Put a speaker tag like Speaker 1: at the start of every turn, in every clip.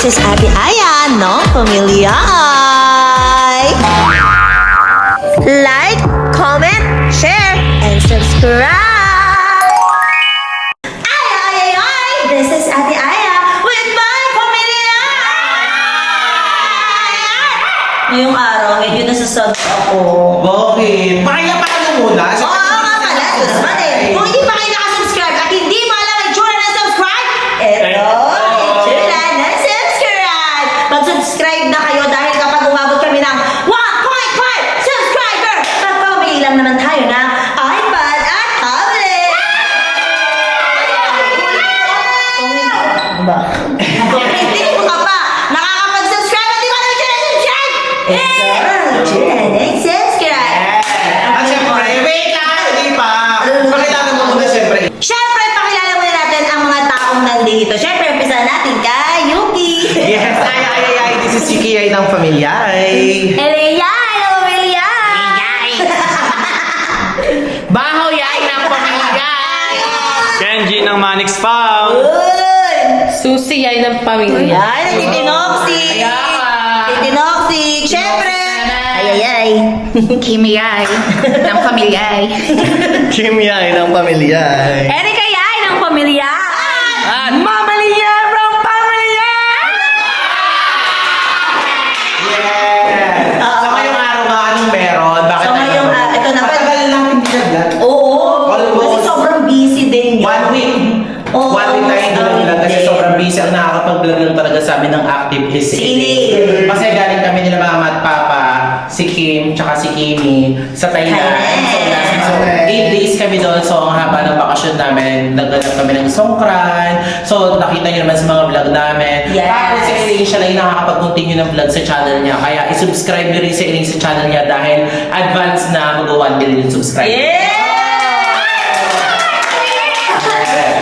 Speaker 1: This is Ate Aya ng Pamilyay. Like, comment, share, and subscribe. Ay! This is Ate Aya with my Pamilyay. Ngayong araw, medyo nasasabot ako.
Speaker 2: Bakit? Pakilapaan mo muna.
Speaker 1: Oo nga pala, susunod eh. Kung hindi pa kayo nakasubscribe at hindi mo alam ang itsura ng subscribe, eto, itsura ng subscribe. Mag-subscribe na kayo dahil kapag umabot kami ng 1.5 subscriber, magpapabili lang naman tayo ng iPad at tablet. Ba? Kung hindi mo ka pa nakakapag-subscribe at di ba naman siya na-subscribe? Ito, itsura ng subscribe.
Speaker 2: At syempre, wait lang, hindi pa. Pakilala mo muna syempre.
Speaker 1: Siyempre, pakilala muna natin ang mga taong nandito. Siyempre, umpisa natin kay Yuki.
Speaker 2: Yes, ay, this is Yuki ng Pamilyay.
Speaker 1: Eleyay, ng Pamilyay.
Speaker 3: Baho yay ng Pamilyay! Kenji ng Manix Pao!
Speaker 1: Uy!
Speaker 3: Susi yay ng Pamilyay!
Speaker 1: Ay, nagtitinoksik. Titinoksik. Siyempre. Ayayay.
Speaker 3: Kimi yay ng Pamilyay!
Speaker 2: Kim Yay ng Pamilyay.
Speaker 1: Erika Yay ng Pamilyay.
Speaker 3: At Mamalia from Pamilyay!
Speaker 2: Yes! So ngayong araw nga, anong meron? Bakit
Speaker 1: So, ngayong, ito na.
Speaker 2: Matagal natin nag-vlog.
Speaker 1: Oo.
Speaker 2: Almost.
Speaker 1: Kasi sobrang busy din yun.
Speaker 2: 1 week.
Speaker 1: Oo,
Speaker 2: 1 week tayo hindi nag-vlog kasi
Speaker 1: hindi.
Speaker 2: sobrang busy. Ang nakakapag-vlog lang talaga sa amin ng active is si
Speaker 1: Sili.
Speaker 2: Kasi galing kami nila mama at papa, si Kim, tsaka si Kimi sa Thailand. So, 8 days kami doon. So, ang haba ng bakasyon namin, nagganap kami ng Songkran. So, nakita niyo naman sa mga vlog namin.
Speaker 1: Yes.
Speaker 2: Tapos si Elaine, siya lang yung nakakapag-continue ng vlog sa channel niya. Kaya, isubscribe niyo rin si Elaine sa channel niya dahil advance na mag-1 million subscribers.
Speaker 1: Yeah!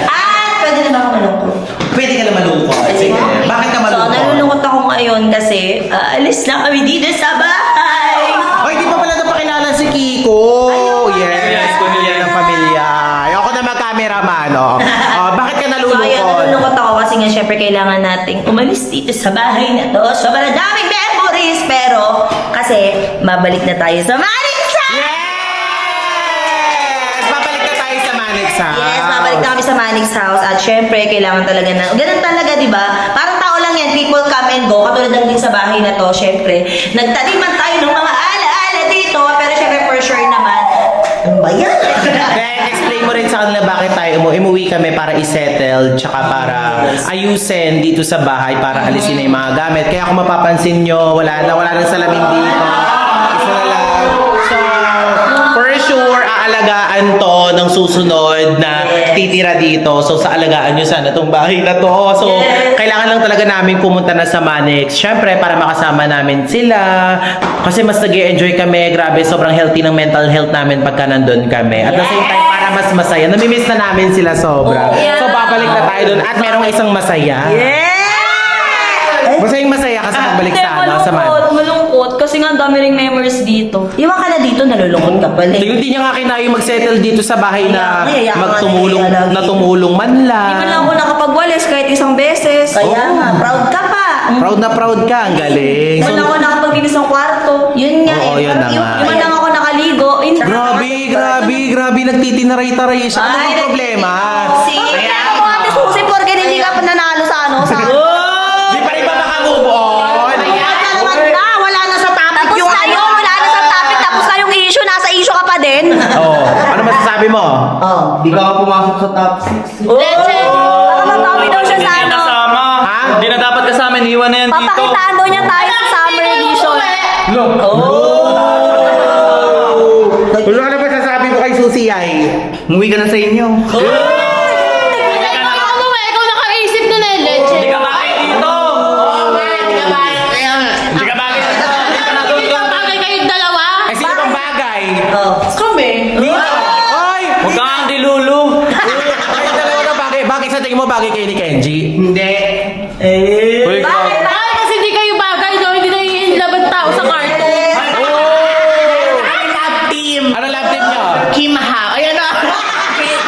Speaker 1: At pwede na ba ako malungkot?
Speaker 2: Pwede ka na malungkot. Sige. Bakit ka
Speaker 1: So,
Speaker 2: malungkot?
Speaker 1: nalulungkot ako ngayon kasi alis na kami dito sa bahay.
Speaker 2: Ay, di pa pala napakilala si Kiko. Yes, Cornelia ng pamilya. Ayoko na mag-cameraman, oh. Bakit ka
Speaker 1: So, ayun,
Speaker 2: nalulungkot?
Speaker 1: nalulungkot ako kasi nga syempre kailangan nating umalis dito sa bahay na to. Sobrang daming memories, pero kasi mabalik na tayo sa Manisa!
Speaker 2: Yes! Babalik na tayo sa Manix House.
Speaker 1: Yes, babalik na kami sa Manix House at syempre kailangan talaga na, ganun talaga, di ba? Parang tao lang yan, people come and go, katulad lang din sa bahay na to, syempre. Nagtaniman tayo ng mga ala-ala dito, pero syempre for sure naman, ano ba yan?
Speaker 2: Then, explain mo rin sa kanila bakit tayo umuwi kami para i-settle tsaka para ayusin dito sa bahay para alisin na yung mga gamit. Kaya kung mapapansin nyo, wala nang salamin dito. Isa na lang. So, for sure, aalagaan to ng susunod na titira dito. So, sa alagaan nyo sana itong bahay na to. So, kailangan lang talaga namin pumunta na sa Manix. Siyempre, para makasama namin sila. Kasi mas nag-enjoy kami. Grabe, sobrang healthy ng mental health namin pagka nandun kami. At the same time, para mas masaya. Namimiss na namin sila sobra. So, babalik na tayo dun. At merong isang masaya. Masayang masaya kasi magbalik sa sa Manix.
Speaker 4: Malungkot kasi nga ang dami ring memories dito.
Speaker 1: Iwan ka na dito, nalulungkot ka pala.
Speaker 2: Hindi niya nga kinayo mag-settle dito sa bahay na
Speaker 1: Kaya nga,
Speaker 2: magtumulong,
Speaker 1: kaya lagi.
Speaker 2: na tumulong man lang.
Speaker 4: Hindi man lang ako nakapagwalis kahit isang beses.
Speaker 1: Kaya nga, proud ka pa.
Speaker 2: Proud na proud ka, ang galing.
Speaker 4: Hindi man lang ako nakapaglinis ng kwarto.
Speaker 1: Yun nga
Speaker 2: Oo, yun na nga.
Speaker 4: Hindi man lang ako nakaligo.
Speaker 2: Grabe, nagtitinaray-taray siya. Ano
Speaker 1: Ay,
Speaker 2: ang problema?
Speaker 4: Kaya ako ate susi porque hindi ka pa nanalo sa ano. Sa
Speaker 2: Di pa rin ba maka-move on?
Speaker 4: wala na sa topic yung ano. Wala na sa topic. Tapos na yung issue. Nasa issue ka pa din.
Speaker 2: Oh, ano masasabi mo?
Speaker 1: Oh.
Speaker 5: Di ka ako pumasok sa top 6.
Speaker 4: Leche. Baka magpapi daw siya sa ano.
Speaker 3: Kasama!
Speaker 2: Ha?
Speaker 3: Hindi na dapat kasama, iniwan na yan dito.
Speaker 4: Papakitaan daw niya tayo sa summer edition.
Speaker 2: Ano ka na ba sasabi mo kay Susi ay?
Speaker 5: Umuwi ka na sa inyo.
Speaker 4: Ikaw nakaisip na leche.
Speaker 3: Hindi ka bakit dito! Hindi ka bakit dito! Hindi ka na doon doon.
Speaker 4: Bagay kayong dalawa?
Speaker 2: Ay, sino bang bagay?
Speaker 1: Oh.
Speaker 4: Kami.
Speaker 2: Ay!
Speaker 3: Huwag ka ang dilulu!
Speaker 2: Ay, dalawa na bagay. Bakit sa tingin mo bagay kayo ni Kenji?
Speaker 5: Hindi.
Speaker 3: Uy,
Speaker 4: Bakit? Bakit kasi hindi kayo bagay no? Hindi na yung laban tao sa karton.
Speaker 2: Ano love team nyo?
Speaker 5: Kim Hao. Ayan o.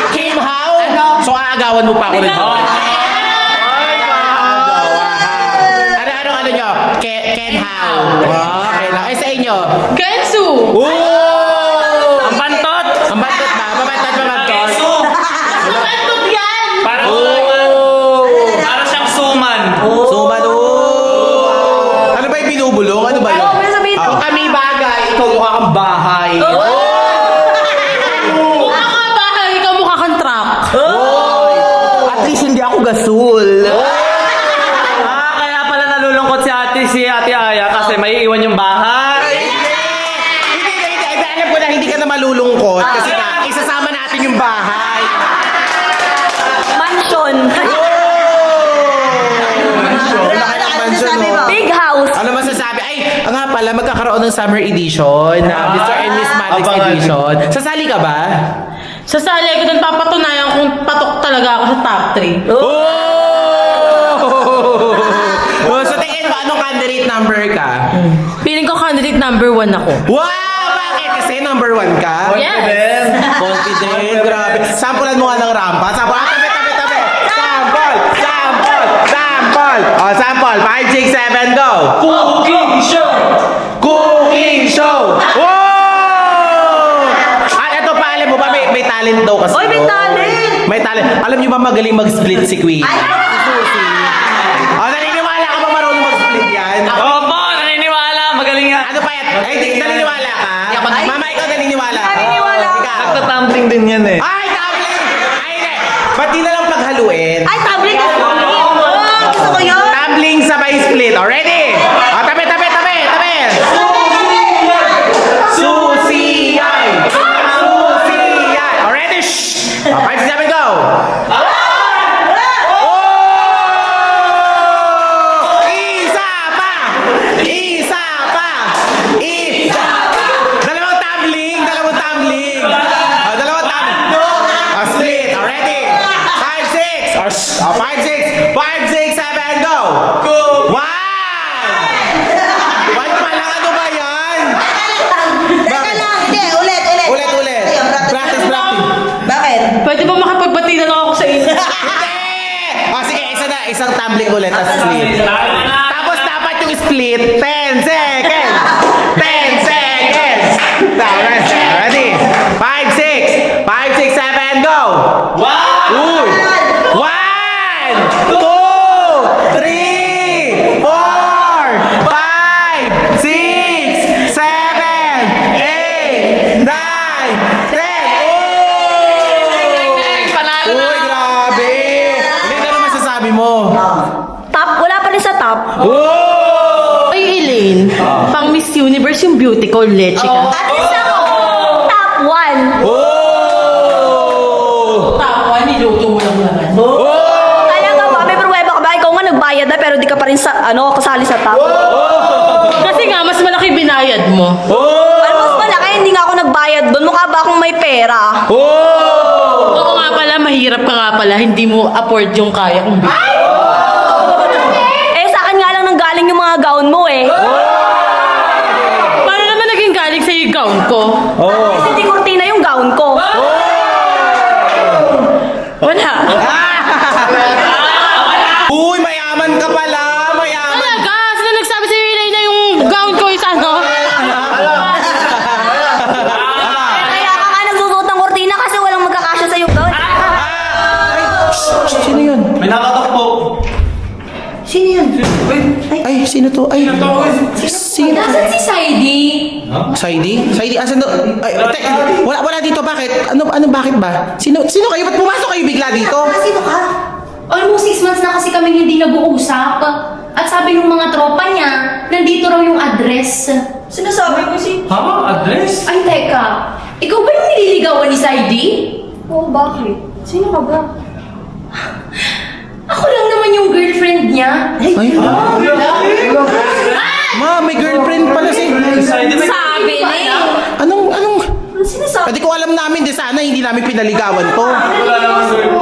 Speaker 2: Kim Hao? So, aagawan mo pa ako rin.
Speaker 4: Ikaw.
Speaker 2: Ay, Azul.
Speaker 3: Kaya pala nalulungkot si Ate Aya kasi may iwan yung bahay.
Speaker 2: Hindi. Alam ko na hindi ka na malulungkot kasi na isasama natin yung bahay.
Speaker 4: Mansion.
Speaker 2: Laki ng mansion,
Speaker 1: sabi mo?
Speaker 2: oh.
Speaker 4: Big house.
Speaker 2: Ano masasabi? Ay, nga pala, magkakaroon ng summer edition na Mr. and Miss Maddox
Speaker 5: abangan.
Speaker 2: edition. Sasali ka ba?
Speaker 3: Sasali ko dun, papatunayan kung patok talaga ako sa top 3.
Speaker 2: Oh! Oh, so tingin mo, anong candidate number ka?
Speaker 3: Feeling ko candidate number 1 ako.
Speaker 2: Wow! Bakit? Kasi number 1 ka?
Speaker 3: Yes!
Speaker 2: Confident, grabe. Sampulan mo nga ng rampa. Sample. Tabi. Sample! Oh, sample. 5, 6, 7, go! Cooking show! Wow! At ito pa, alam mo ba, may talent daw kasi.
Speaker 1: Oy, may talent!
Speaker 2: May talent. Alam niyo ba magaling mag-split si Queen?
Speaker 1: Ay,
Speaker 2: Si Susie. Oh, naniniwala ka ba marunong mag-split yan?
Speaker 3: Opo, naniniwala. Magaling nga.
Speaker 2: Ano pa yan? Ay, naniniwala ka?
Speaker 1: Ay.
Speaker 2: Mama, ikaw naniniwala ka?
Speaker 1: Naniniwala ako.
Speaker 2: Ikaw.
Speaker 5: Nagtatumbling din yan eh.
Speaker 2: Ay, tabling! Ay, hindi. Ba't di na lang paghaluin?
Speaker 1: Ay, tablet ka sa gusto ko yun.
Speaker 2: Tumbling sabay split. Already? Oh, tabi. Susie! Already? Shh! Oh, 5, 7, go! Oh! Isa pa! Dalawang tumbling! Oh, dalawang tumbling! Oh, split! Already? 5, 6! Oh, 5, 6! 5, 6, 7, go! One! One pa lang, ano ba yan?
Speaker 1: Teka lang, hindi. Ulit.
Speaker 2: Ulit.
Speaker 1: Ayun,
Speaker 2: Practice.
Speaker 1: Bakit?
Speaker 3: Pwede ba makapagbati na lang ako sa inyo?
Speaker 2: Hindi! O sige, isang tumbling ulit at split. Tapos dapat yung split, 10 seconds! 10 seconds! Ready? 5, 6, 7, go! Uy! 1, 2, 3, 4, 5, 6, 7, 8, 9, 10! Uy, grabe! Hindi, ano masasabi mo?
Speaker 4: Top. Wala pa rin sa top.
Speaker 2: Oh!
Speaker 3: Ay, Elaine. Pang Miss Universe yung beauty ko, leche ka.
Speaker 1: At least ako.
Speaker 4: Top 1.
Speaker 2: Oh!
Speaker 3: Tawa, niluto mo lang naman.
Speaker 2: Oh!
Speaker 4: Talaga ba? May pruweba ka ba? Ikaw nga nagbayad na pero di ka pa rin kasali sa top.
Speaker 3: Kasi nga, mas malaki binayad mo.
Speaker 2: Oh!
Speaker 4: Alam mo, mas malaki, hindi nga ako nagbayad doon. Mukha ba akong may pera?
Speaker 2: Oh!
Speaker 3: Oo nga pala, mahirap ka nga pala. Hindi mo afford yung kaya kong bigyan.
Speaker 4: Eh, sa akin nga lang nang galing yung mga gown mo eh.
Speaker 3: Paano naman naging galing sa yung gown ko?
Speaker 2: Oh!
Speaker 4: Kasi di kurtina yung gown ko.
Speaker 3: Wala.
Speaker 2: Uy, mayaman ka pala! Mayaman!
Speaker 3: Talaga? Sino nagsabi sa'yo, Elaine, na yung gown ko is ano?
Speaker 4: Kaya ka nga nagsusuot ng kurtina kasi walang magkakasya sa yung gown.
Speaker 2: Sino yun?
Speaker 5: May nakatakbo.
Speaker 1: Sino yun?
Speaker 2: Ay, sino to? Ay, sino?
Speaker 6: Nasaan si Saidi?
Speaker 2: Saidi, asan to? Ay, wala dito. Bakit? Bakit ba? Sino kayo? Ba't pumasok kayo bigla dito?
Speaker 1: Sino ka?
Speaker 6: Almost 6 months na kasi kami hindi nag-uusap. At sabi ng mga tropa niya, nandito raw yung address.
Speaker 1: Sinasabi mo si...
Speaker 5: Address?
Speaker 6: Ay, teka. Ikaw ba yung nililigawan ni Saidi?
Speaker 1: Oh, bakit? Sino ka ba?
Speaker 6: Ako lang naman yung girlfriend niya.
Speaker 2: Ay, ma, may girlfriend pala si...
Speaker 6: Sabi niya.
Speaker 2: Anong...
Speaker 1: Ano sinasabi?
Speaker 2: Hindi ko alam namin, di sana hindi namin pinaligawan to.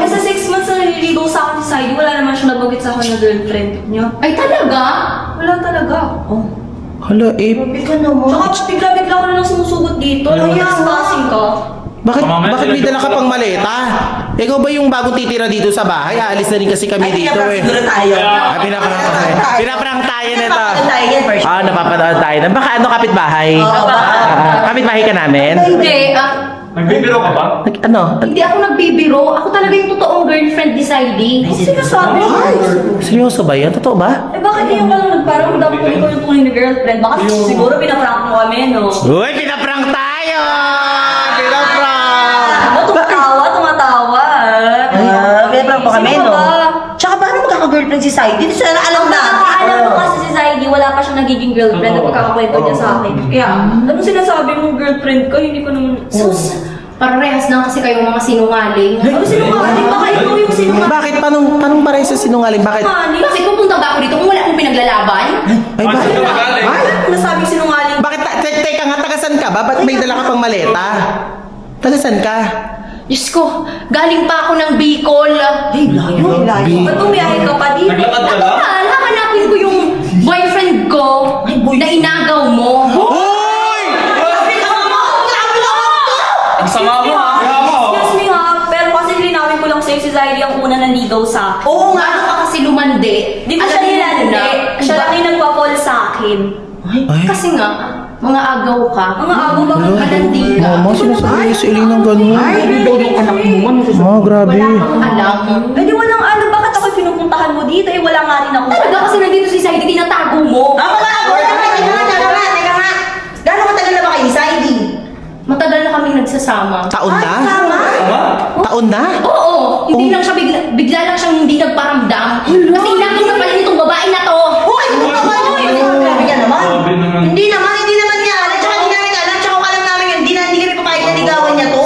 Speaker 7: Kasi 6 months na naliligaw sa akin si Saidi, wala naman siya nabagit sa akin na girlfriend niya.
Speaker 6: Ay, talaga?
Speaker 7: Wala talaga. Oh.
Speaker 2: Hala, eh.
Speaker 1: Bigla naman.
Speaker 7: Tsaka bigla-bigla ko na lang sumusugot dito. Nangyayasin ka.
Speaker 2: Bakit may dala ka pang maleta? Ikaw ba yung bagong titira dito sa bahay? Aalis na rin kasi kami dito eh.
Speaker 1: Siguro tayo.
Speaker 2: Pinaprank tayo. Pinaprank tayo nito.
Speaker 1: Napapanood tayo yan, first.
Speaker 2: Napapanood tayo. Baka kapitbahay?
Speaker 1: Oo, baka.
Speaker 2: Kapitbahay ka namin?
Speaker 6: Hindi.
Speaker 5: Nagbibiro ka ba?
Speaker 2: Ano?
Speaker 6: Hindi ako nagbibiro. Ako talaga yung totoong girlfriend ni Saidi.
Speaker 7: Sinasabi mo.
Speaker 2: Seryoso ba yan? Totoo ba?
Speaker 7: Eh bakit hindi yung parang parang dapat ko ikaw yung tunay na girlfriend? Baka siguro pinaprank mo kami, no?
Speaker 2: Uy, pinaprank tayo! Pinaprank!
Speaker 7: Ano, tumatawa.
Speaker 1: Pinaprank po kami,
Speaker 7: Sino
Speaker 1: no?
Speaker 7: ka ba?
Speaker 1: Tsaka girlfriend si Saidi. Hindi siya alam na.
Speaker 7: Alam mo kasi si Zaidi, wala pa siyang nagiging girlfriend na pagkakakwento niya sa akin. Kaya, ano sinasabi mong girlfriend ko? Hindi ko naman...
Speaker 6: Sus, parehas lang kasi kayong mga sinungaling.
Speaker 7: Ano sinungaling? Baka ikaw yung sinungaling?
Speaker 2: Bakit? Paano pareho sa sinungaling? Bakit?
Speaker 6: Bakit pupunta ba ako dito kung wala akong pinaglalaban?
Speaker 2: Ay, bakit?
Speaker 5: Sino magaling?
Speaker 2: Ay,
Speaker 7: Nasabing sinungaling.
Speaker 2: bakit? Teka nga, tagasan ka ba? Ba't may dala ka pang maleta? Tagasan ka?
Speaker 6: Diyos ko, galing pa ako ng Bicol.
Speaker 1: Ay, layo.
Speaker 7: Ba't bumiyahe ka pa dito?
Speaker 5: Naglakad ka lang?
Speaker 6: Hahanapin ko yung boyfriend ko na inagaw mo.
Speaker 2: Hoy!
Speaker 5: Ang sama mo ha?
Speaker 7: Excuse me ha, pero kasi linawin ko lang sa'yo si Zaidi ang una nanligaw sa akin.
Speaker 6: Oo nga, ano ka kasi lumande.
Speaker 7: Di ko
Speaker 6: Alam
Speaker 7: siya
Speaker 6: mo
Speaker 7: nilandi.
Speaker 6: na,
Speaker 7: Siya lang yung nagpa-fall sa akin.
Speaker 2: Ay,
Speaker 6: Kasi nga, mga agaw ka.
Speaker 7: Mga abo ba kung
Speaker 6: Malandi ka.
Speaker 2: mama, sinasabi niya si Elena ng gano'n. Ay, yung anak mo. Oh, grabe.
Speaker 6: Alam.
Speaker 7: Eh di walang ano, bakit ako pinupuntahan mo dito? Eh wala nga rin ako.
Speaker 6: Talaga kasi nandito si Zaidi, tinatago mo.
Speaker 1: Teka nga. Gano'ng matagal na ba kayo ni Saidi?
Speaker 6: Matagal na kaming nagsasama.
Speaker 2: Taon na?
Speaker 1: Tama.
Speaker 2: Taon na?
Speaker 6: Oo, hindi lang siya bigla lang siyang hindi nagparamdam. Kasi inagaw na pala nitong babae na to.
Speaker 1: Hoy! Grabe ka naman.
Speaker 5: Grabe naman.
Speaker 1: Hindi naman niya alam. Tsaka hindi namin alam. Tsaka kung alam namin yun, hindi kami papayag na ligawan niya to.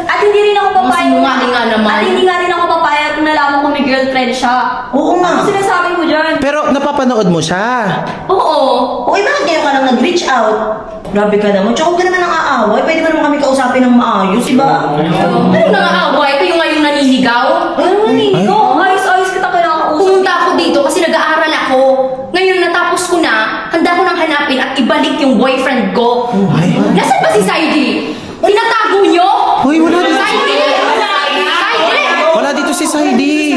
Speaker 7: At hindi rin ako papayag.
Speaker 6: Sinungaling nga naman.
Speaker 7: At hindi nga rin ako papayag kung nalaman ko may girlfriend siya.
Speaker 1: Oo nga.
Speaker 7: Ano sinasabi mo dyan?
Speaker 2: Pero napapanood mo siya.
Speaker 6: Oo.
Speaker 1: Uy, bakit ngayon ka lang nag-reach out? Grabe ka naman. Tsaka huwag ka naman nang aaway. Pwede mo naman kami kausapin ng maayos, iba?
Speaker 6: Ano nangaaway? Kayo nga yung naniligaw?
Speaker 1: Ay,
Speaker 7: Ikaw, ayos-ayos kita kailangan kausap.
Speaker 6: Pumunta ako dito kasi nag-aaral ako. Ngayon natapos ko na, handa ko nang hanapin at ibalik yung boyfriend ko.
Speaker 2: Ay.
Speaker 6: Nasaan ba si Saidi? Tinatago nyo?
Speaker 2: Hoy, wala dito.
Speaker 6: Saidi! Saidi!
Speaker 2: Wala dito si Saidi.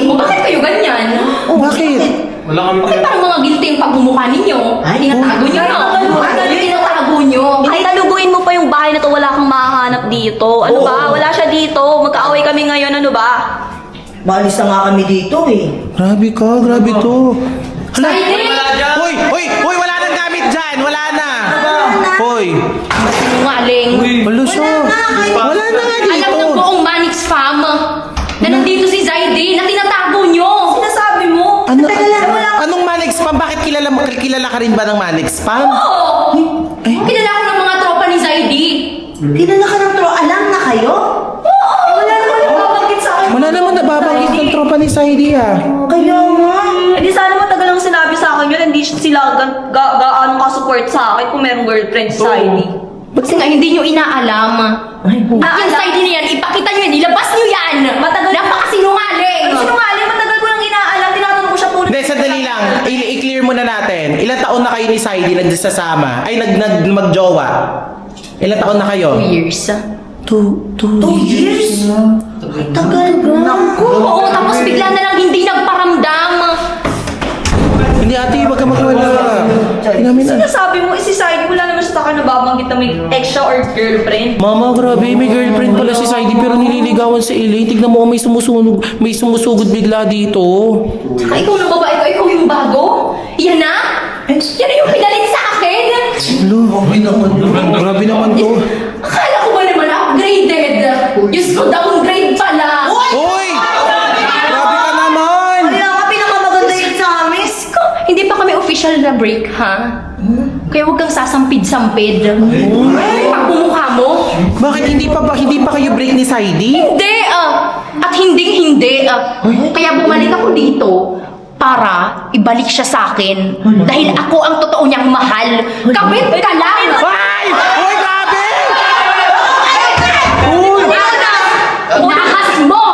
Speaker 6: O bakit kayo ganyan?
Speaker 2: Bakit?
Speaker 5: Wala kami
Speaker 6: Bakit parang mga guilty yung pagmumukha ninyo? Tinatago nyo na. Tinatago nyo.
Speaker 7: Ay, taluguin mo pa yung bahay na to, wala kang mahahanap dito. Ano ba? Wala siya dito. Magkaaway kami ngayon, ano ba?
Speaker 1: Maalis na nga kami dito eh.
Speaker 2: Grabe ka, grabe to. Hala.
Speaker 6: Saidi!
Speaker 2: Hoy, wala nang gamit dyan. Wala na. Hoy.
Speaker 6: Sinungaling.
Speaker 2: Wala siya. Wala na nga
Speaker 6: Alam
Speaker 2: dito.
Speaker 6: ng buong Manix fam na nandito si Zaidi na tinatago nyo.
Speaker 7: Sinasabi mo?
Speaker 2: Ano, anong Manix Spam? Bakit kilala ka rin ba ng Manix Spam?
Speaker 6: Oo! Kilala ko ng mga tropa ni Zaidi.
Speaker 1: Kilala ka ng alam na kayo?
Speaker 7: Wala naman yung babagit sa akin.
Speaker 2: Wala naman nababanggit ng tropa ni Saidi ah.
Speaker 1: Kaya nga.
Speaker 7: Eh di sana matagal lang sinabi sa akin yun, hindi sila gaano ka-support sa akin kung merong girlfriend si Saidi.
Speaker 6: Kasi nga hindi nyo inaalam. Yung Zaidi na yan, ipakita nyo yan, ilabas nyo yan.
Speaker 7: Matagal-
Speaker 6: Napakasinungaling.
Speaker 7: Ay, sinungaling, matagal ko lang inaalam, tinatanong ko siya puro.
Speaker 2: Hindi, sandali lang. I-clear muna natin. Ilang taon na kayo ni Saidi nagsasama? Ay, magjowa? Ilang taon na kayo?
Speaker 6: 2 years.
Speaker 1: 2 years? Tagal ba? Naku.
Speaker 6: Oo, tapos bigla na lang hindi nagparamdam.
Speaker 2: Hindi ate, wag ka magwala. Hindi namin na.
Speaker 7: Sinasabi mo, si Saidi, wala naman siya sa akin nababanggit na may ex siya or girlfriend.
Speaker 2: Mama, grabe, may girlfriend pala si Saidi pero nililigawan si Elaine. Tignan mo, may sumusugod bigla dito.
Speaker 6: Saka ikaw na babae ko, ikaw yung bago? Yan na? Yan na yung pinalit sa akin?
Speaker 2: Grabe naman to.
Speaker 6: Akala ko ba naman upgraded? Diyos ko, downgrade pala.
Speaker 2: Hoy! Grabe ka naman!
Speaker 1: Kaya nga pinakamaganda yun sa amin.
Speaker 6: Hindi pa kami official na break, ha? Kaya huwag kang sasampid-sampid. Pagmumukha mo.
Speaker 2: Bakit hindi pa kayo break ni Saidi?
Speaker 6: Hindi, at hindi. Kaya bumalik ako dito para ibalik siya sa akin. Dahil ako ang totoo niyang mahal. Kapit ka lang!
Speaker 2: Ay! Hoy, grabe!
Speaker 6: Inakas mo!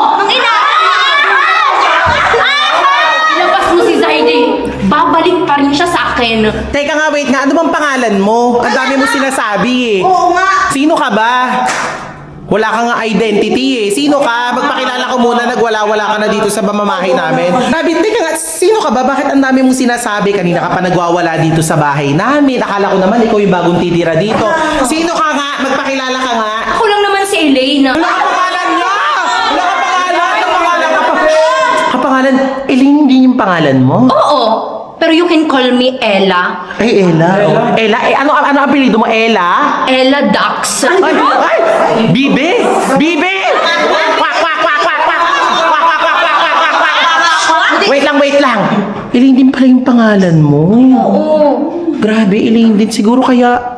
Speaker 6: Ilabas mo si Zaidi. Babalik pa rin siya sa akin.
Speaker 2: Teka nga, wait nga. Ano bang pangalan mo? Ang dami mo sinasabi eh.
Speaker 1: Oo nga.
Speaker 2: Sino ka ba? Wala ka nga identity eh. Sino ka? Magpakilala ko muna. Nagwala-wala ka na dito sa pamamahay namin. Sabi, teka nga, sino ka ba? Bakit ang dami mong sinasabi? Kanina ka pa nagwawala dito sa bahay namin. Akala ko naman ikaw yung bagong titira dito. Sino ka nga? Magpakilala ka nga.
Speaker 6: Ako lang naman si Elaine.
Speaker 2: Wala ka pangalan niya! Wala ka pangalan! Ang pangalan ka pa. Kapangalan? Elaine, hindi yung pangalan mo?
Speaker 6: Oo, pero you can call me Ella.
Speaker 2: Ay, Ella. Ella? Ano ang apelido mo? Ella?
Speaker 6: Ella Dax.
Speaker 2: Ay! Ay! Bibe! Bibe! Kwak, kwak, kwak, kwak, kwak! Kwak, kwak, kwak, kwak, kwak, kwak, kwak! Wait lang, Elaine din pala yung pangalan mo.
Speaker 6: Oo.
Speaker 2: Grabe, Elaine din. Siguro kaya...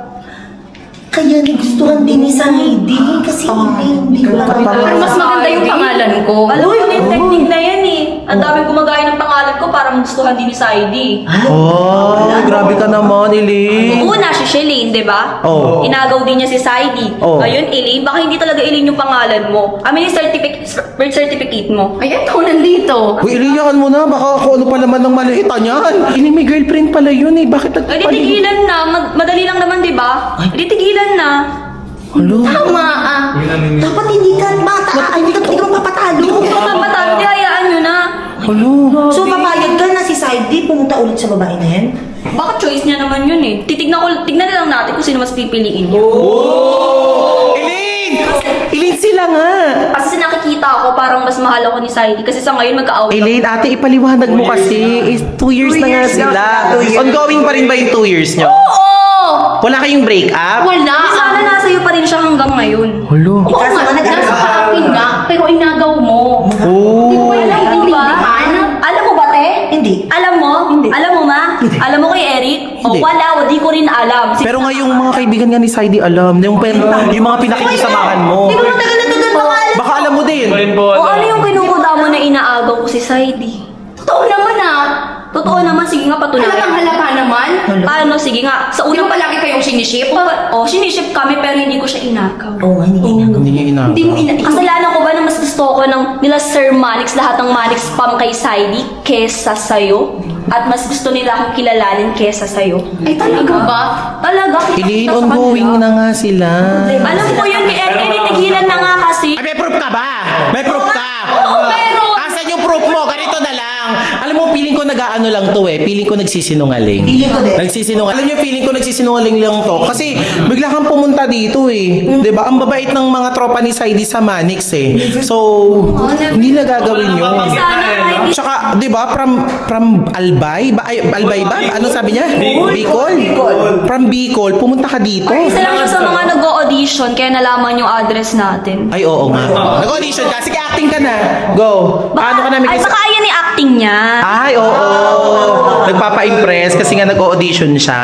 Speaker 1: Kaya nagustuhan din ni Heidi kasi hindi ko
Speaker 6: Pero mas maganda yung pangalan ko.
Speaker 7: Alam mo yun yung technique na yan eh. Ang daming gumagaya ng pangalan ko para magustuhan din ni Saidi.
Speaker 2: Oh, grabe ka naman, Elaine.
Speaker 7: Una si Shelane, di ba?
Speaker 2: Oo.
Speaker 7: Inagaw din niya si Saidi.
Speaker 2: Oo.
Speaker 7: Ngayon, Elaine, baka hindi talaga Elaine yung pangalan mo. Amin yung birth certificate mo.
Speaker 6: Ay, ito, nandito.
Speaker 2: Uy, Elaine, yakan mo na. Baka kung ano pa naman ng malihita niyan. Elaine, may girlfriend pala yun eh. Bakit
Speaker 7: Ay, di tigilan na. Madali lang naman, di ba? Di tigilan na.
Speaker 2: Hello?
Speaker 6: Tama
Speaker 1: Dapat hindi ka hindi ka mapapatalo.
Speaker 7: Kung mapatalo, di hayaan nyo na.
Speaker 2: Hello?
Speaker 1: So, papayag ka na si Heidi pumunta ulit sa babae na yan?
Speaker 7: Baka choice niya naman yun eh. Tignan na lang natin kung sino mas pipiliin niya.
Speaker 2: Elaine! Elaine sila nga.
Speaker 7: Kasi nakikita ako parang mas mahal ako ni Saidi kasi sa ngayon magka-out
Speaker 2: Elaine, ate, ipaliwanag mo kasi. 2 years na nga sila. Ongoing pa rin ba yung 2 years nyo?
Speaker 6: Oo!
Speaker 2: Wala kayong break up?
Speaker 6: Wala.
Speaker 7: Sana nasa iyo pa rin siya hanggang ngayon.
Speaker 2: Hello?
Speaker 6: Oo nga, nasa akin nga, pero inagaw mo.
Speaker 2: Oh.
Speaker 7: Alam mo ba? Alam mo ba, te?
Speaker 1: Hindi.
Speaker 7: Alam mo? Alam mo, ma? Alam mo kay Eric? O
Speaker 2: Hindi.
Speaker 7: wala, di ko rin alam.
Speaker 2: Pero nga yung mga kaibigan nga ni Saidi alam. Yung mga pinakikisamahan mo.
Speaker 7: Hindi ko na tagal baka alam.
Speaker 2: Baka alam mo din.
Speaker 7: O ano yung kinukuda mo na inaagaw ko si Saidi?
Speaker 6: Totoo naman ah.
Speaker 7: Totoo naman, sige nga patunayan.
Speaker 6: Halatang halata naman.
Speaker 7: Paano? Sige nga. Sa
Speaker 6: Di
Speaker 7: unang
Speaker 6: ba palagi kayong siniship?
Speaker 7: siniship kami pero hindi ko siya inagaw.
Speaker 1: Oo, hindi ka
Speaker 2: Hindi niya inagaw.
Speaker 6: Hindi mo
Speaker 7: Kasalanan ko ba na mas gusto ko ng nila Sir Manix, lahat ng Manix spam kay Saidi kesa sa'yo? At mas gusto nila akong kilalanin kesa sa'yo?
Speaker 6: Ay, talaga ba?
Speaker 7: Talaga?
Speaker 2: Elaine, ongoing na nga sila.
Speaker 7: Alam ko yun kay Eric, tigilan na nga kasi.
Speaker 2: Ay, may proof ka ba? May proof ka?
Speaker 6: meron.
Speaker 2: Asan yung proof mo? Ganito na lang. Alam mo, feeling ko nag-ano lang to eh. Feeling ko nagsisinungaling.
Speaker 1: Feeling ko din.
Speaker 2: Nagsisinungaling. Alam niyo, feeling ko nagsisinungaling lang to. Kasi bigla kang pumunta dito eh. 'Di ba? Ang babait ng mga tropa ni Saidi sa Manix eh. So, hindi na gagawin yun.
Speaker 7: Sana ay
Speaker 2: Tsaka, 'di ba, from Albay, Albay ba? Ano sabi niya? Bicol. From Bicol, pumunta ka dito.
Speaker 7: isa lang siya sa mga nag-audition kaya nalaman yung address natin.
Speaker 2: Ay, oo nga. Nag-audition ka. Sige, acting ka na. Go. Paano ka namin
Speaker 7: Ay, baka yan yung acting niya.
Speaker 2: Ay, oo. Nagpapa-impress kasi nga nag-audition siya.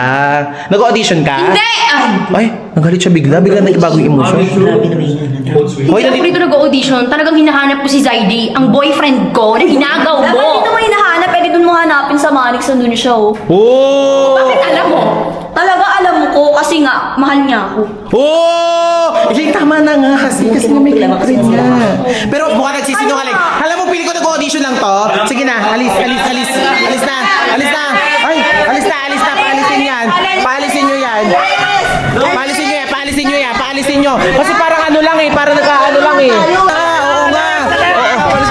Speaker 2: Nag-audition ka?
Speaker 6: Hindi!
Speaker 2: Ay, nagalit siya bigla. Bigla nag-ibago yung emotion.
Speaker 1: Grabe naman yun.
Speaker 2: Hoy,
Speaker 6: Hindi ako dito nag-audition. Talagang hinahanap ko si Zaidi, ang boyfriend ko na ginagaw
Speaker 7: Dapat
Speaker 6: mo.
Speaker 7: dito mo hinahanap, pwede dun mo hanapin sa Manix, nandun siya oh.
Speaker 2: Oh!
Speaker 6: Bakit alam mo?
Speaker 7: Talaga alam mo ko kasi nga, mahal niya ako.
Speaker 2: Oh! Hindi, tama na nga kasi nga may girlfriend niya. Pero mukha nagsisinungaling. Alam mo, pili ko nag-audition lang to. Sige na, alis na. Alis na. Ay, alis na. Paalisin yan. Paalisin nyo yan. Paalisin nyo. Kasi parang ano lang eh. Parang nagkaano lang eh. Oo nga.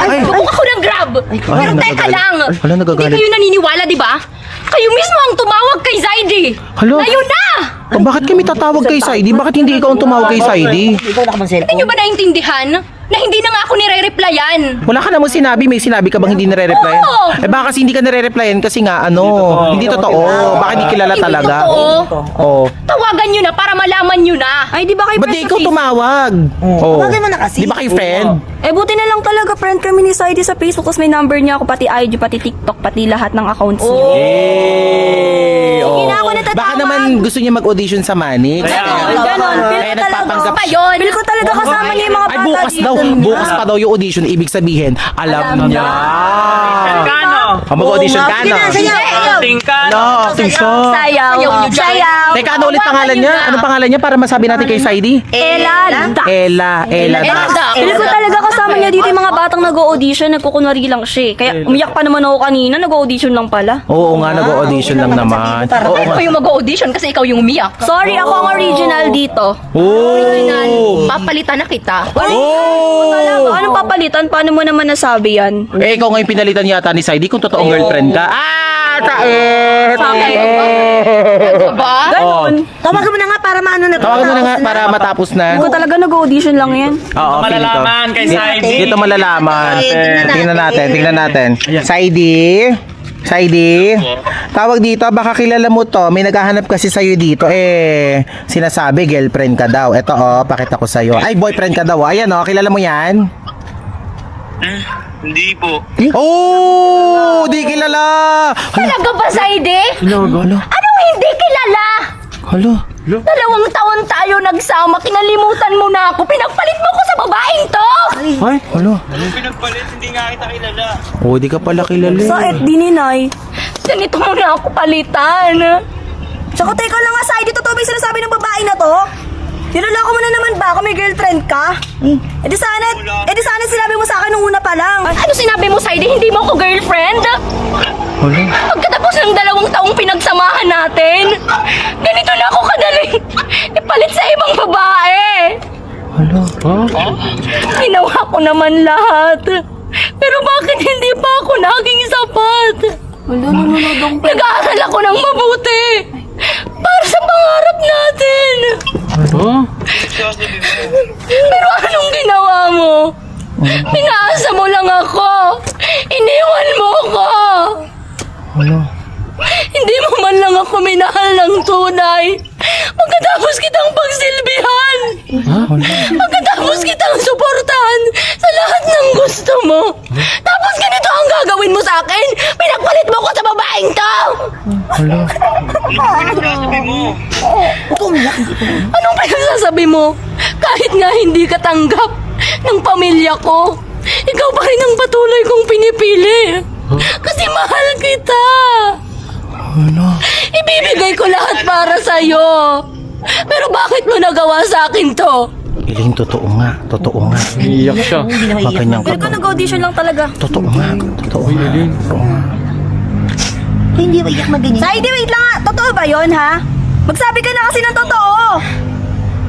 Speaker 2: Ay,
Speaker 6: Bukok ako ng grab. Pero teka
Speaker 2: nagagalit.
Speaker 6: lang.
Speaker 2: Ay, wala, nagagalit.
Speaker 6: Hindi kayo naniniwala, di ba? Kayo mismo ang tumawag kay Zaidi.
Speaker 2: Hala.
Speaker 6: Ngayon na!
Speaker 2: Oh, bakit kami tatawag kay Saidi? Bakit hindi ikaw ang tumawag kay Saidi?
Speaker 1: Ikaw na ka bang
Speaker 6: Hindi
Speaker 1: cellphone?
Speaker 6: nyo ba naintindihan? Na hindi na nga ako nire-replyan.
Speaker 2: Wala ka namang sinabi. May sinabi ka bang hindi nare-replyan?
Speaker 6: Oo.
Speaker 2: Eh baka kasi hindi ka nare-replyan kasi nga hindi totoo. Baka hindi kilala
Speaker 6: Hindi
Speaker 2: talaga.
Speaker 6: totoo.
Speaker 2: Oo.
Speaker 6: Tawagan nyo na para malaman nyo na.
Speaker 7: Ay, di ba kayo
Speaker 2: Ba't di ikaw tumawag? Oo.
Speaker 1: Tawagan mo na kasi.
Speaker 2: Di ba kayo friend?
Speaker 7: Eh, buti na lang talaga friend kami ni Saidi sa Facebook kasi may number niya ako, pati IG, pati TikTok, pati lahat ng accounts niya.
Speaker 2: Eh,
Speaker 7: Hindi na ako natatawag.
Speaker 2: Baka naman gusto niya mag-audition sa Manix.
Speaker 7: Ganon.
Speaker 2: Kaya nagpapanggap
Speaker 6: Pa yun.
Speaker 7: Feel ko talaga kasama niya yung mga
Speaker 2: Ay,
Speaker 7: bata
Speaker 2: bukas
Speaker 7: dito.
Speaker 2: daw. Bukas pa daw yung audition. Ibig sabihin, alam niya.
Speaker 5: Kano?
Speaker 2: Mag-audition ka, no?
Speaker 5: Acting ka.
Speaker 2: No, acting siya.
Speaker 7: Sayaw.
Speaker 6: Sayaw nyo dyan.
Speaker 7: Sayaw.
Speaker 2: Teka, ano ulit pangalan niya? Anong pangalan niya para masabi natin kay Saidi?
Speaker 7: Ella.
Speaker 2: Ella Dax.
Speaker 7: Feel ko talaga kasama niya dito yung mga batang nag-audition, nagkukunwari lang siya. Kaya umiyak pa naman ako kanina, nag-audition lang pala.
Speaker 2: Oo nga, nag-audition lang naman. Oo nga.
Speaker 6: Ikaw yung mag-audition kasi ikaw yung umiyak.
Speaker 7: Sorry, ako ang original dito.
Speaker 2: Oh!
Speaker 6: Papalitan na kita.
Speaker 2: Oh!
Speaker 7: Anong papalitan? Paano mo naman nasabi yan?
Speaker 2: Eh, ikaw ngayon pinalitan yata ni Saidi kung totoong girlfriend ka. Tait!
Speaker 6: Ba?
Speaker 7: Ganon.
Speaker 1: Tawagan mo na nga para maano na.
Speaker 2: Tawagan mo na nga para matapos na.
Speaker 7: Ko talaga nag-audition lang yan.
Speaker 2: Oo, feeling ko.
Speaker 5: Malalaman kay Saidi.
Speaker 2: Dito malalaman.
Speaker 1: Tingnan
Speaker 2: Tingnan natin. Saidi? Tawag dito, baka kilala mo to. May naghahanap kasi sa'yo dito. Sinasabi, girlfriend ka daw. Ito pakita ko sa'yo. Ay, boyfriend ka daw. Ayan kilala mo yan?
Speaker 5: Hindi po.
Speaker 2: Oh, di kilala.
Speaker 6: Talaga ba, Saidi?
Speaker 2: Hala.
Speaker 6: Anong hindi kilala?
Speaker 2: Hala.
Speaker 6: 2 taon tayo nagsama, kinalimutan mo na ako, pinagpalit mo ko sa babaeng to!
Speaker 2: Ay, hala.
Speaker 5: Pinagpalit, hindi nga kita kilala.
Speaker 2: Oh, di ka pala kilala.
Speaker 4: Sa FD ni Nay.
Speaker 6: Ganito mo na ako palitan.
Speaker 4: Tsaka teka lang nga, Saidi, totoo ba yung sinasabi ng babae na to? Niloloko mo na naman ba ako may girlfriend ka? Eh di sana sinabi mo sa akin nung una pa lang.
Speaker 6: Ano sinabi mo, Saidi? Hindi mo ako girlfriend?
Speaker 2: Hala.
Speaker 6: Pagkatapos ng 2 taong pinagsamahan natin, ganito na ako kadaling ipalit sa ibang babae.
Speaker 2: Hala.
Speaker 6: Ginawa ko naman lahat. Pero bakit hindi pa ako naging sapat? Nag-aaral ako ng mabuti para sa pangarap natin. Pero anong ginawa mo? Pinaasa mo lang ako. Iniwan mo ko.
Speaker 2: Hala.
Speaker 6: Hindi mo man lang ako minahal ng tunay. Pagkatapos kitang pagsilbihan. Pagkatapos kitang suportahan sa lahat ng gusto mo. Tapos ganito ang gagawin mo sa akin. Pinagpalit mo ko sa babaeng to.
Speaker 2: Hala.
Speaker 6: Anong pinagsasabi mo? Kahit nga hindi ka tanggap ng pamilya ko, ikaw pa rin ang patuloy kong pinipili. Kasi mahal kita.
Speaker 2: Hala.
Speaker 6: Ibibigay ko lahat para sa'yo. Pero bakit mo nagawa sa akin to?
Speaker 2: Iling, totoo nga. Totoo nga.
Speaker 3: Iiyak siya.
Speaker 2: Makanyang ka
Speaker 4: Pero ka
Speaker 2: pa.
Speaker 4: nag-audition lang talaga.
Speaker 2: Totoo nga. Totoo nga. Totoo nga.
Speaker 1: Hindi ba iyak na ganyan?
Speaker 4: Saidi, wait lang nga. Totoo ba yon ha? Magsabi ka na kasi ng totoo.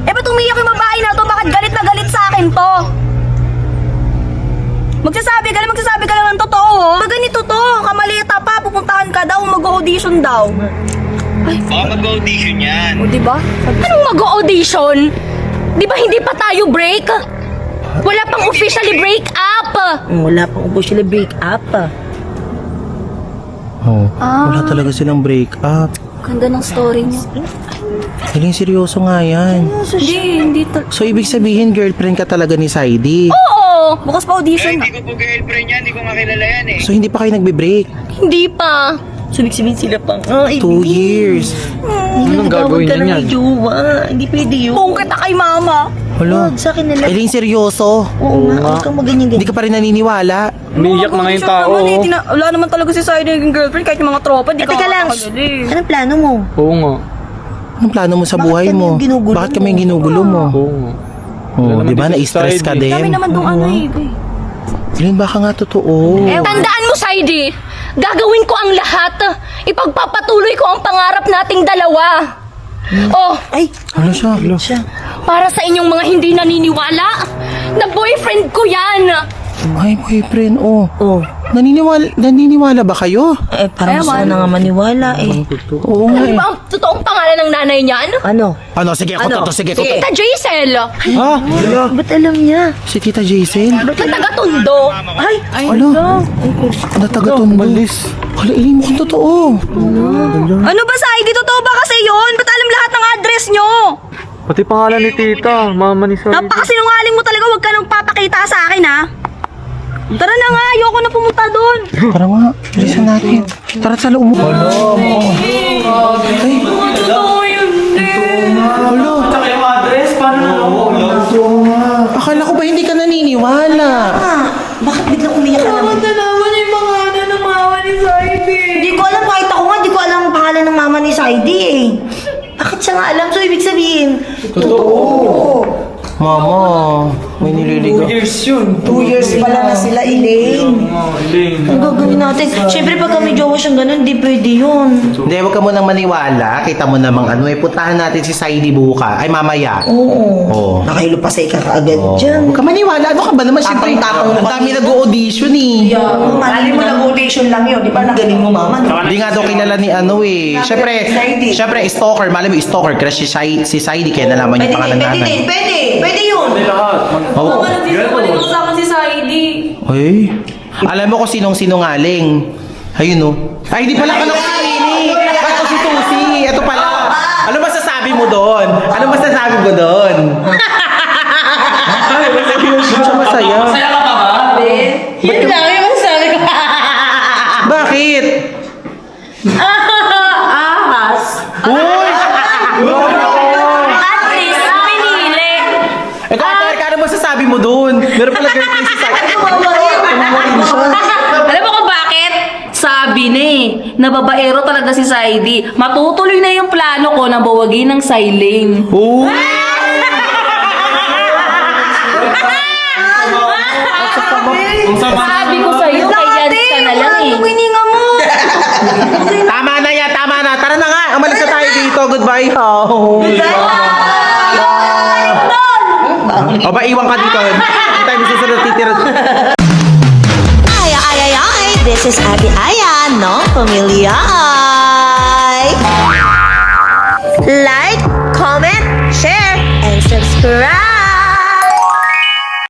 Speaker 4: Eh ba't umiyak yung babae na to? Bakit galit na galit sa akin to? Magsasabi ka lang ng totoo, oh. Pag ganito to, kamalita pa, pupuntahan ka daw, mag-audition daw.
Speaker 5: Mag-audition yan.
Speaker 4: O, diba?
Speaker 6: Anong mag-audition? Di ba hindi pa tayo break? Wala pang officially break up.
Speaker 1: Wala pang officially break up.
Speaker 2: Oh, wala talaga silang break up.
Speaker 4: Ganda ng story niya.
Speaker 2: Iling, seryoso nga yan.
Speaker 4: Hindi.
Speaker 2: So, ibig sabihin, girlfriend ka talaga ni Saidi.
Speaker 6: Oo,
Speaker 4: Bukas pa audition na.
Speaker 5: Hindi ko po girlfriend yan, hindi ko makilala yan eh.
Speaker 2: So, hindi pa kayo nagbe-break?
Speaker 6: hindi pa.
Speaker 1: Subik-subik sila pang,
Speaker 2: 2 years.
Speaker 3: Anong gagawin niya niyan?
Speaker 1: jowa. Hindi pwede yun.
Speaker 4: Kung kita kay mama.
Speaker 2: Hala.
Speaker 1: Sa akin na lang.
Speaker 2: Iling, seryoso?
Speaker 1: Oo nga, huwag kang maganyan
Speaker 2: Hindi ka pa rin naniniwala?
Speaker 3: Umiiyak na nga yung tao.
Speaker 4: Wala naman talaga si Saidi naging girlfriend kahit yung mga tropa. Di
Speaker 1: Teka lang, anong plano mo?
Speaker 3: Oo nga.
Speaker 2: Anong plano mo sa buhay
Speaker 1: kami
Speaker 2: mo?
Speaker 1: yung ginugulo
Speaker 2: Bakit kami yung ginugulo mo?
Speaker 3: Oo nga.
Speaker 2: Oh,
Speaker 3: naman
Speaker 2: di ba?
Speaker 3: dito si
Speaker 2: Na-stress ka
Speaker 3: Saidi.
Speaker 2: din.
Speaker 4: Kami naman dong ano eh.
Speaker 2: Iling, baka nga totoo.
Speaker 6: Tandaan mo, Saidi, gagawin ko ang lahat. Ipagpapatuloy ko ang pangarap nating dalawa. Oh,
Speaker 1: Ay,
Speaker 2: Ano siya?
Speaker 6: para sa inyong mga hindi naniniwala, na boyfriend ko yan.
Speaker 2: Ay, boyfriend, oh.
Speaker 1: oh.
Speaker 2: Naniniwala ba kayo?
Speaker 1: Parang gusto ko na nga maniwala eh.
Speaker 2: Oo nga
Speaker 6: Di
Speaker 2: eh.
Speaker 6: ba ang totoong pangalan ng nanay niyan?
Speaker 1: Ano?
Speaker 2: Ano, sige, ako
Speaker 1: Ano?
Speaker 2: to, sige.
Speaker 6: Tita Jaisel,
Speaker 2: Ha?
Speaker 1: Ba't alam niya?
Speaker 2: Si Tita Jaisel?
Speaker 6: na taga-Tondo.
Speaker 1: Ay,
Speaker 2: Ano? Natagatundo. Hala, Iling, mukhang totoo.
Speaker 4: Ano ba Saidi? Totoo ba kasi yun? Ba't alam lahat ng address nyo?
Speaker 3: Pati pangalan ni tita, mama ni Saidi.
Speaker 4: Napakasinungaling mo talaga. Huwag ka nang papakita sa akin ha. Tara na nga. Ayoko na pumunta doon.
Speaker 2: Tara nga, bilisan natin. Tara sa loob mo. Hala, Ay, hala.
Speaker 3: Tsaka yung address, paano na
Speaker 2: Akala ko ba hindi ka naniniwala?
Speaker 1: bakit biglang umiyak ka naman? Hindi ko alam, kahit ako nga, hindi ko alam ang pangalan ng mama ni Saidi eh. Bakit siya nga alam? So, ibig sabihin, totoo.
Speaker 2: Mama, may nililigaw.
Speaker 3: 2 years yun.
Speaker 1: 2 years pa lang na sila, Elaine.
Speaker 3: Elaine.
Speaker 1: Ang gagawin natin? Siyempre, pag kami jowa siyang ganun, hindi pwede yun.
Speaker 2: Hindi, huwag ka munang maniwala. Kita mo namang ano, puntahan natin si Saidi buka. Ay, mamaya.
Speaker 1: Oo.
Speaker 2: Oo.
Speaker 1: Nakahilo pa sa ika kaagad
Speaker 2: Oh.
Speaker 1: dyan.
Speaker 2: Huwag ka maniwala. Ano ka ba naman? Siyempre,
Speaker 1: Tapang-tapang
Speaker 2: ang dami nag-audition eh.
Speaker 1: Mali mo nag-audition lang yun, di ba? Galing mo, mama. No?
Speaker 2: Hindi nga daw kilala ni ano eh. Siyempre, stalker. Mali mo, stalker. Crush si Saidi. Kaya nalaman yung pangalan namin.
Speaker 1: Pwede yun.
Speaker 2: Oo.
Speaker 7: Kasama si Saidi.
Speaker 2: Ay, alam mo kung sinong-sinungaling. Ayun oh. Ay, hindi pala ka nakikinig. Ito si Susi. Ito pala. Ano masasabi mo doon? Ano masasabi mo doon? Ay, masaya.
Speaker 3: Masaya ka pa ba?
Speaker 1: Yun lang yung masasabi ko.
Speaker 2: Bakit?
Speaker 6: Ahas.
Speaker 2: Uy!
Speaker 6: At least, pinili.
Speaker 2: Ikaw, Ate, ano masasabi mo dun? Meron pala girlfriend si Saidi.
Speaker 6: Alam mo kung bakit? Sabi ni, nababaero talaga si Saidi. Matutuloy na yung plano ko na bawagin ng Sailing.
Speaker 2: Uy!
Speaker 6: Sabi ko sa'yo, kay Jans ka na lang eh.
Speaker 4: Yung hininga mo.
Speaker 2: Tama na yan, tama na. Tara na nga, umalis na tayo dito. Goodbye, house. O ba, iwan ka dito. Hindi tayo susunod titira.
Speaker 1: Ay, ay, ay, ay. This is Ate Aya, no? Pamilya.